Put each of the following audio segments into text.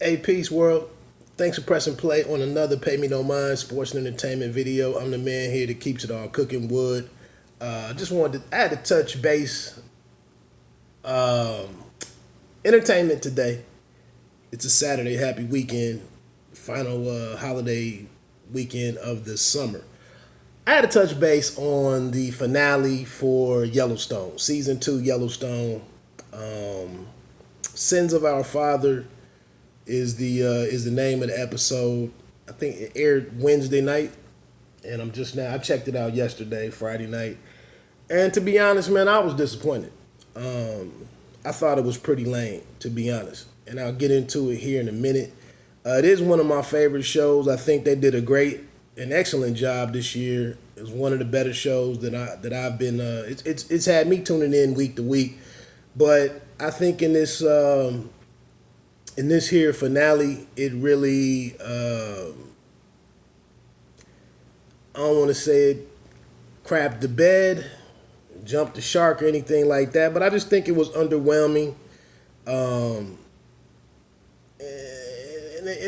Hey, peace world. Thanks for pressing play on another Pay Me No Mind sports and entertainment video. I'm the man here that keeps it all cooking wood. I had to touch base. Entertainment today. It's a Saturday, happy weekend, final holiday weekend of the summer. I had to touch base on the finale for Yellowstone, season 2 Yellowstone. Sins of Our Father is the name of the episode. I think it aired Wednesday night, and I checked it out yesterday, Friday night, and to be honest, man, I was disappointed. I thought it was pretty lame, to be honest, and I'll get into it here in a minute. It is one of my favorite shows. I think they did an excellent job this year. It's one of the better shows that I've been. It's had me tuning in week to week, but I think in this here finale, it really I don't want to say it crapped the bed, jumped the shark or anything like that, but I just think it was underwhelming, and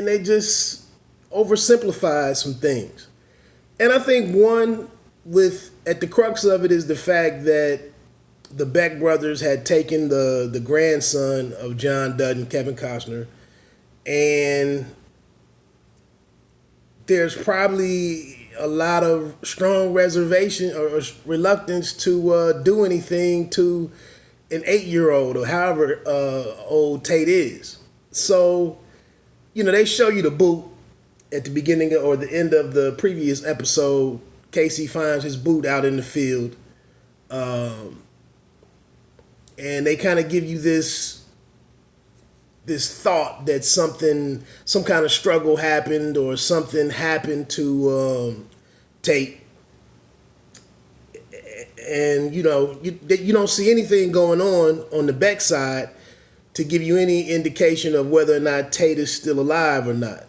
they just oversimplified some things. And I think at the crux of it is the fact that the Beck brothers had taken the grandson of John Dutton, Kevin Costner, and there's probably a lot of strong reservation or reluctance to do anything to an 8-year-old or however old Tate is. So, they show you the boot at the beginning or the end of the previous episode. Casey finds his boot out in the field. And they kind of give you this thought that some kind of struggle happened or something happened to Tate. And, you don't see anything going on the Beck side to give you any indication of whether or not Tate is still alive or not.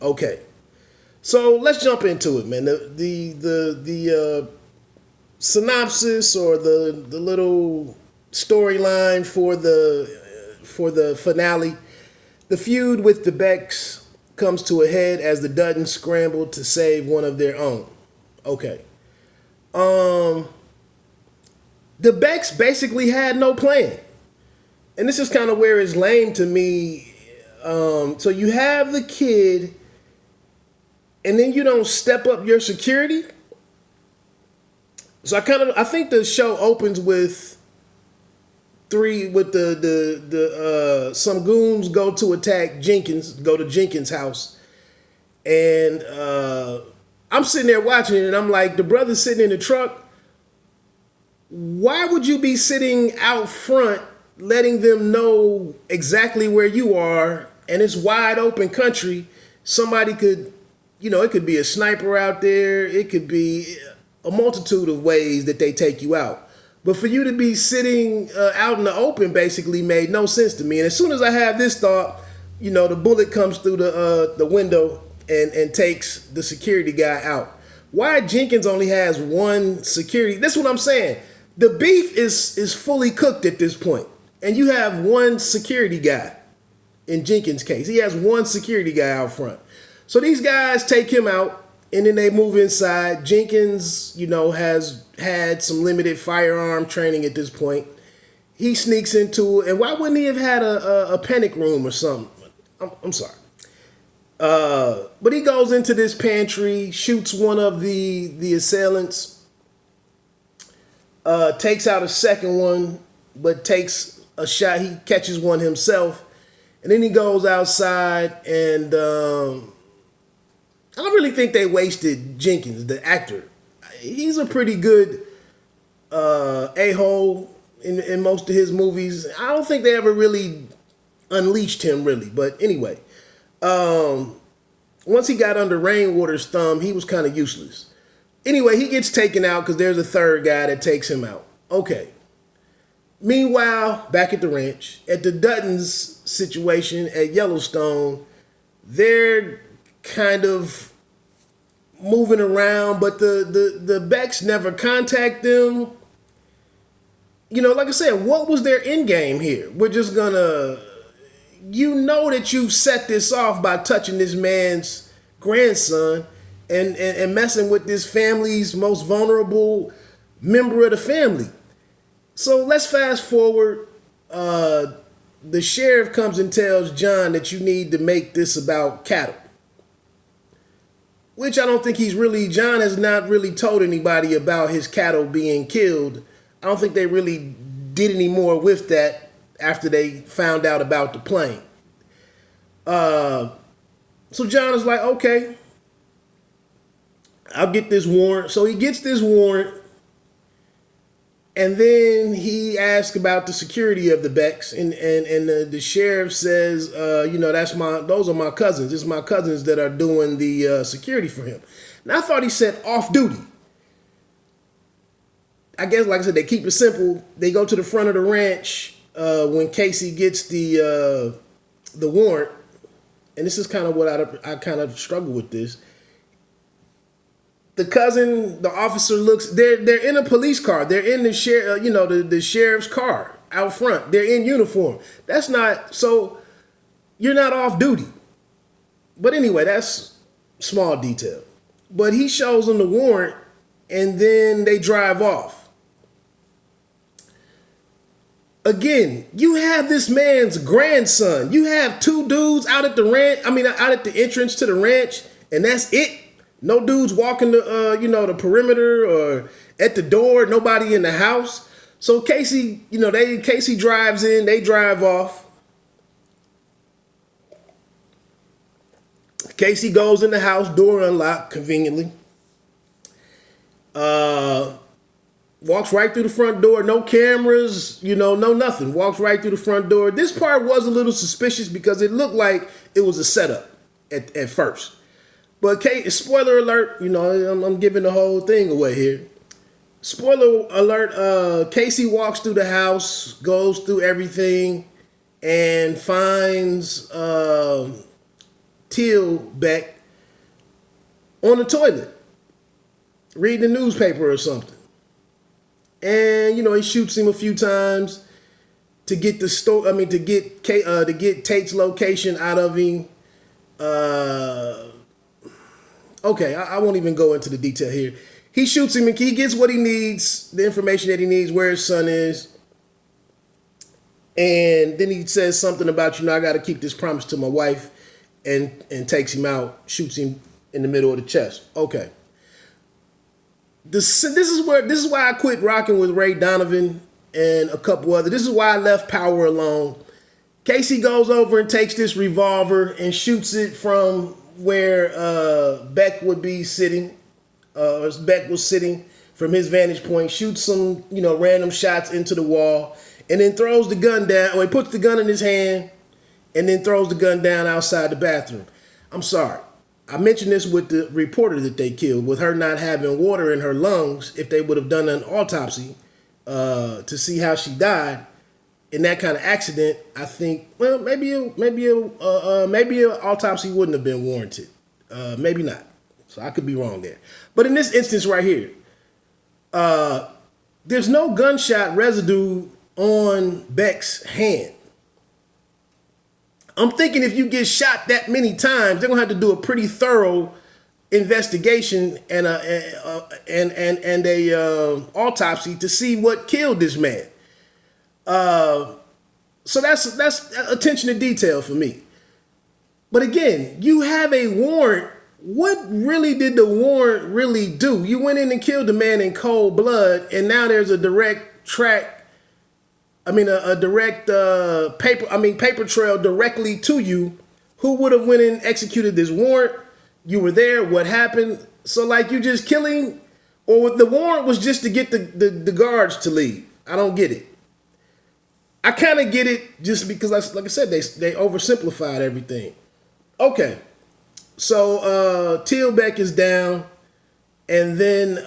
Okay. So let's jump into it, man. The synopsis or the little storyline for the finale. The feud with the Becks comes to a head as the Duttons scramble to save one of their own. Okay. The Becks basically had no plan. And this is kind of where it's lame to me. So you have the kid and then you don't step up your security. So I think the show opens with some goons go to attack go to Jenkins House, and I'm sitting there watching it, and I'm like, the brother's sitting in the truck. Why would you be sitting out front, letting them know exactly where you are, and it's wide open country? Somebody could, it could be a sniper out there. It could be a multitude of ways that they take you out. But for you to be sitting out in the open basically made no sense to me. And as soon as I have this thought, the bullet comes through the window and takes the security guy out. Why Jenkins only has one security? That's what I'm saying. The beef is fully cooked at this point. And you have one security guy in Jenkins' case. He has one security guy out front. So these guys take him out. And then they move inside. Jenkins, has had some limited firearm training at this point. He sneaks into it. And why wouldn't he have had a panic room or something? I'm sorry. But he goes into this pantry, shoots one of the assailants, takes out a second one, but takes a shot. He catches one himself. And then he goes outside and I don't really think they wasted Jenkins, the actor. He's a pretty good a-hole in most of his movies. I don't think they ever really unleashed him, really. But anyway, once he got under Rainwater's thumb, he was kind of useless. Anyway, he gets taken out because there's a third guy that takes him out. Okay. Meanwhile, back at the ranch, at the Duttons situation at Yellowstone, they're kind of moving around, but the Becks never contact them. Like I said, what was their end game here? We're just gonna, you know that you've set this off by touching this man's grandson and messing with this family's most vulnerable member of the family. So let's fast forward. The sheriff comes and tells John that you need to make this about cattle. Which I don't think John has not really told anybody about his cattle being killed. I don't think they really did any more with that after they found out about the plane. So John is like, okay, I'll get this warrant. So he gets this warrant. And then he asks about the security of the Becks, and the sheriff says, those are my cousins. It's my cousins that are doing the security for him. And I thought he said off duty. I guess, like I said, they keep it simple. They go to the front of the ranch when Casey gets the warrant, and this is kind of what I kind of struggle with this. The officer looks. They're in a police car. They're in the the sheriff's car out front. They're in uniform. That's not so. You're not off duty. But anyway, that's small detail. But he shows them the warrant, and then they drive off. Again, you have this man's grandson. You have two dudes out at the ranch. Out at the entrance to the ranch, and that's it. No dudes walking the perimeter or at the door. Nobody in the house. So Casey, Casey drives in. They drive off. Casey goes in the house, door unlocked conveniently. Walks right through the front door. No cameras, no nothing. Walks right through the front door. This part was a little suspicious because it looked like it was a setup at first. But spoiler alert, I'm giving the whole thing away here. Spoiler alert, Casey walks through the house, goes through everything, and finds Teal Beck on the toilet, reading the newspaper or something. And, he shoots him a few times to get to get Tate's location out of him. Okay, I won't even go into the detail here. He shoots him and he gets what he needs, the information that he needs, where his son is. And then he says something about, I got to keep this promise to my wife, and takes him out, shoots him in the middle of the chest. Okay. This is why I quit rocking with Ray Donovan and a couple other. This is why I left Power alone. Casey goes over and takes this revolver and shoots it from where Beck would be sitting, Beck was sitting from his vantage point, shoots some, random shots into the wall, and then throws the gun down, or he puts the gun in his hand, and then throws the gun down outside the bathroom. I'm sorry. I mentioned this with the reporter that they killed, with her not having water in her lungs. If they would have done an autopsy to see how she died, in that kind of accident, I think, well, maybe an autopsy wouldn't have been warranted. Maybe not. So I could be wrong there. But in this instance right here, there's no gunshot residue on Beck's hand. I'm thinking if you get shot that many times, they're gonna have to do a pretty thorough investigation and a autopsy to see what killed this man. So that's attention to detail for me. But again, you have a warrant. What really did the warrant really do? You went in and killed the man in cold blood, and now there's a direct paper trail directly to you. Who would have went and executed this warrant? You were there. What happened? So you just killing, or the warrant was just to get the guards to leave. I don't get it. I kind of get it just because, like I said, they oversimplified everything. Okay, so Teal Beck is down, and then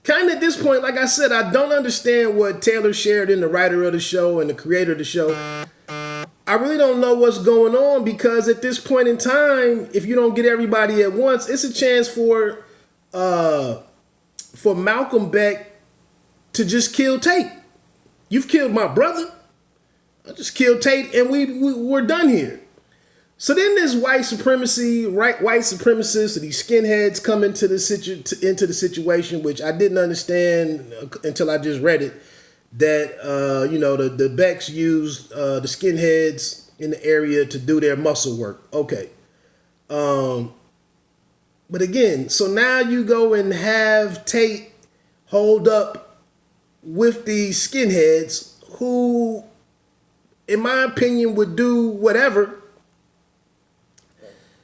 kind of at this point, like I said, I don't understand what Taylor Sheridan, the writer of the show and the creator of the show, I really don't know what's going on, because at this point in time, if you don't get everybody at once, it's a chance for Malcolm Beck to just kill Tate. You've killed my brother. I'll just kill Tate and we're done here. So then this white supremacists and these skinheads come into the situation, which I didn't understand until I just read it. That the Becks used the skinheads in the area to do their muscle work. Okay, but again, so now you go and have Tate hold up with these skinheads who, in my opinion, would do whatever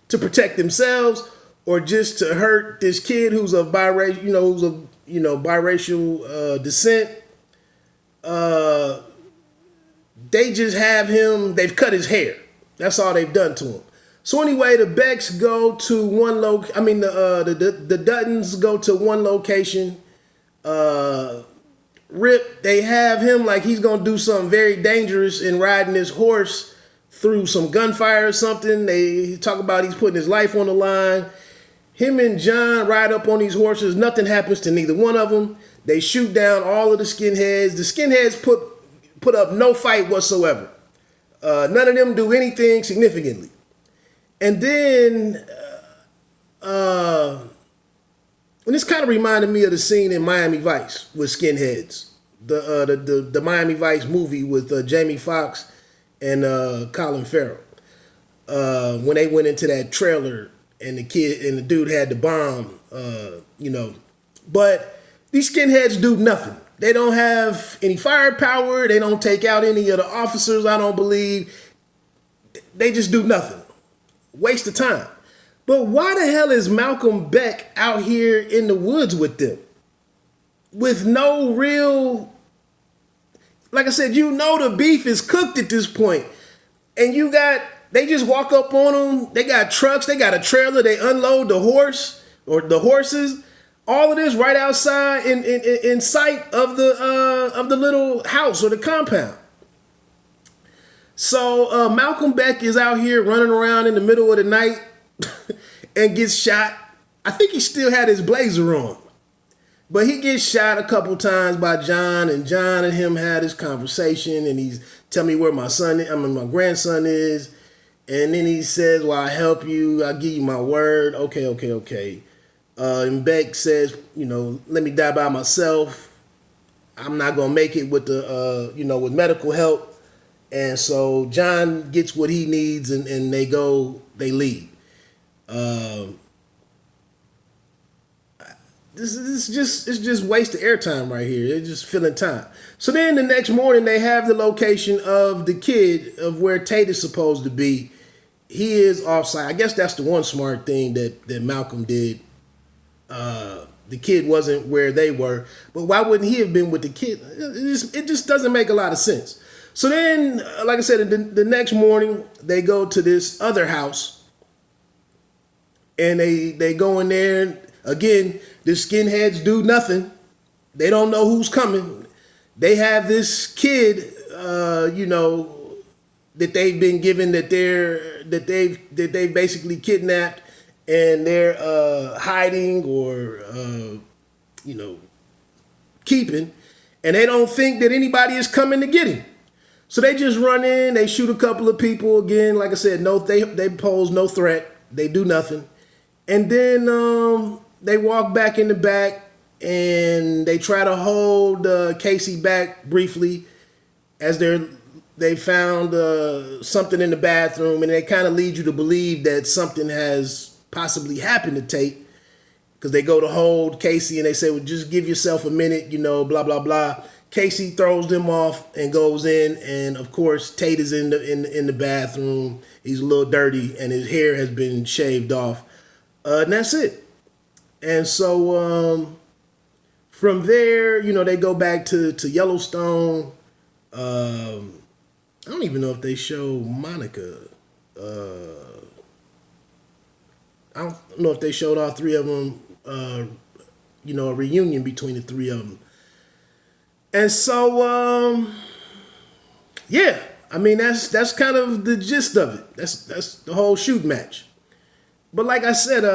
to protect themselves or just to hurt this kid who's of biracial, biracial descent. They just have him. They've cut his hair. That's all they've done to him. So anyway, the Becks go to one the Duttons go to one location. Rip, they have him like he's gonna do something very dangerous in riding his horse through some gunfire or something. They talk about he's putting his life on the line. Him and John ride up on these horses. Nothing happens to neither one of them. They shoot down all of the skinheads. The skinheads put up no fight whatsoever. None of them do anything significantly. And then, and this kind of reminded me of the scene in Miami Vice with skinheads. The Miami Vice movie with Jamie Foxx and Colin Farrell. When they went into that trailer and the dude had the bomb, But these skinheads do nothing. They don't have any firepower. They don't take out any of the officers, I don't believe. They just do nothing. Waste of time. But why the hell is Malcolm Beck out here in the woods with them? With no real... Like I said, the beef is cooked at this point. And they just walk up on them. They got trucks. They got a trailer. They unload the horse or the horses. All of this right outside in sight of the little house or the compound. So Malcolm Beck is out here running around in the middle of the night and gets shot. I think he still had his blazer on. But he gets shot a couple times by John, and John and him had this conversation, and he's telling me where my grandson is. And then he says, well, I'll help you. I'll give you my word. Okay. And Beck says, let me die by myself. I'm not going to make it with with medical help. And so John gets what he needs and they leave. It's just wasted airtime right here. They're just filling time. So then the next morning they have the location of the kid of where Tate is supposed to be. He is offsite. I guess that's the one smart thing that Malcolm did. The kid wasn't where they were, but why wouldn't he have been with the kid? It just doesn't make a lot of sense. So then, like I said, the next morning they go to this other house, and they go in there. Again, the skinheads do nothing. They don't know who's coming. They have this kid, that they've been given that they've basically kidnapped. And they're hiding or, keeping. And they don't think that anybody is coming to get him. So they just run in. They shoot a couple of people. Again, like I said, they pose no threat. They do nothing. And then they walk back in the back. And they try to hold Casey back briefly as they found something in the bathroom. And they kind of lead you to believe that something has possibly happened to Tate, because they go to hold Casey and they say, well, just give yourself a minute, blah, blah, blah. Casey throws them off and goes in, and of course Tate is in the bathroom. He's a little dirty and his hair has been shaved off. And that's it. And so from there, they go back to Yellowstone. I don't even know if they show Monica. I don't know if they showed all three of them, a reunion between the three of them. And so, yeah, that's kind of the gist of it. That's the whole shoot match. But like I said,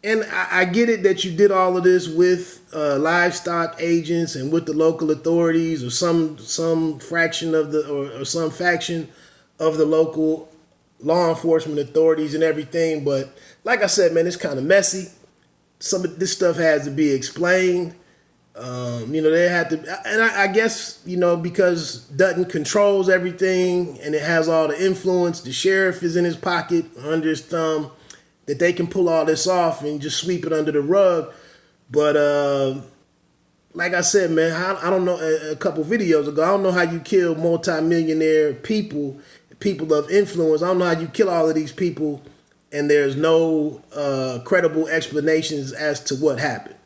And I get it that you did all of this with livestock agents and with the local authorities or some fraction of the or some faction of the local law enforcement authorities and everything. But like I said, man, it's kind of messy. Some of this stuff has to be explained. They had to, and I guess, because Dutton controls everything and it has all the influence, the sheriff is in his pocket, under his thumb, that they can pull all this off and just sweep it under the rug. But like I said, man, I don't know, a couple videos ago, I don't know how you kill multimillionaire people of influence. I don't know how you kill all of these people and there's no credible explanations as to what happened.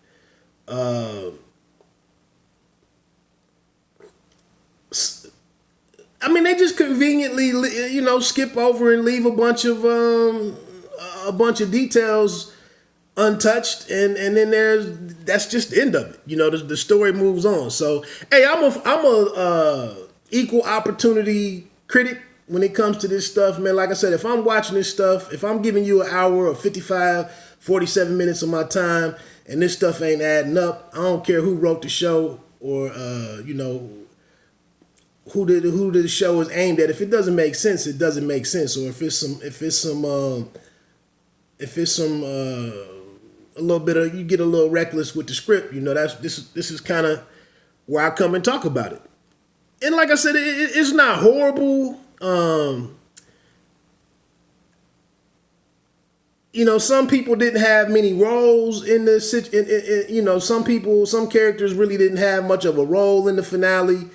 I mean, they just conveniently, skip over and leave a bunch of details untouched, and then that's just the end of it. The story moves on. So, hey, I'm a equal opportunity critic when it comes to this stuff, man. Like I said, if I'm watching this stuff, if I'm giving you an hour or 55, 47 minutes of my time, and this stuff ain't adding up, I don't care who wrote the show or who the show is aimed at. If it doesn't make sense, it doesn't make sense. Or if it's some a little bit of, you get a little reckless with the script, this is kind of where I come and talk about it. And like I said, it's not horrible. Some people didn't have many roles in this. Some characters really didn't have much of a role in the finale.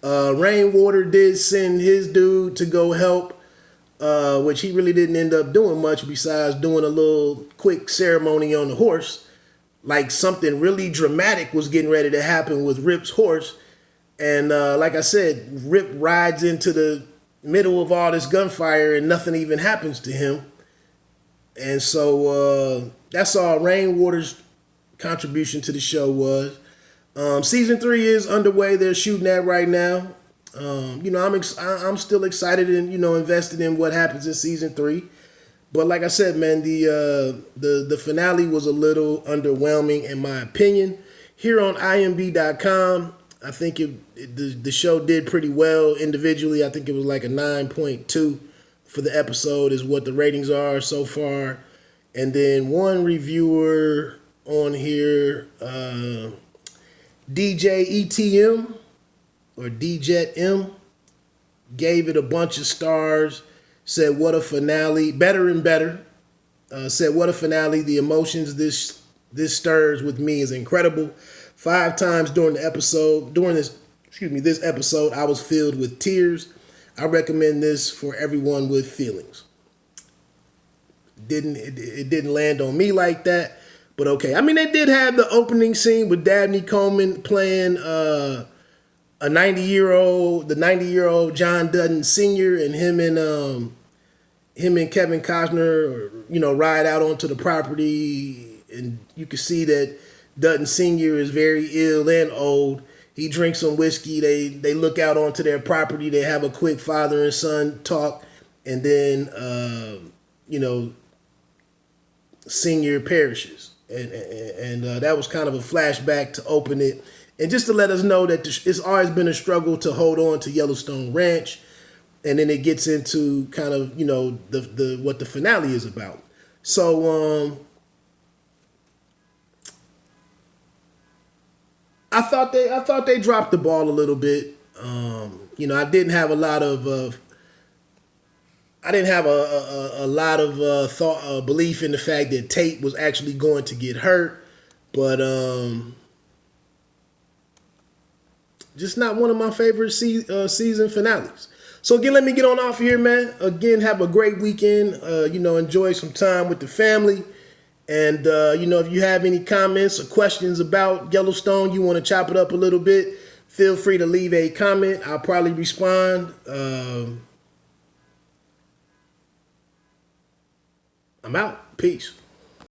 Rainwater did send his dude to go help, which he really didn't end up doing much besides doing a little quick ceremony on the horse. Like something really dramatic was getting ready to happen with Rip's horse. And like I said, Rip rides into the middle of all this gunfire and nothing even happens to him. And so that's all Rainwater's contribution to the show was. Season 3 is underway. They're shooting that right now. I'm still excited and invested in what happens in season 3. But like I said, man, the finale was a little underwhelming in my opinion. Here on IMB.com, I think the show did pretty well individually. I think it was like a 9.2 for the episode is what the ratings are so far. And then one reviewer on here, DJ ETM or DJet M, gave it a bunch of stars, said what a finale, better and better, said what a finale, the emotions this stirs with me is incredible. 5 times during this episode, I was filled with tears. I recommend this for everyone with feelings. It didn't land on me like that. But okay, I mean, they did have the opening scene with Dabney Coleman playing the 90-year-old John Dutton Sr. and him and Kevin Costner, ride out onto the property, and you can see that Dutton Sr. is very ill and old. He drinks some whiskey. They look out onto their property. They have a quick father and son talk, and then Senior perishes. And that was kind of a flashback to open it. And just to let us know that it's always been a struggle to hold on to Yellowstone Ranch. And then it gets into kind of, the what the finale is about. So I thought they dropped the ball a little bit. I didn't have a lot of belief in the fact that Tate was actually going to get hurt, but just not one of my favorite season finales. So again, let me get on off here, man. Again, have a great weekend. Enjoy some time with the family. And, if you have any comments or questions about Yellowstone, you want to chop it up a little bit, feel free to leave a comment. I'll probably respond. I'm out. Peace.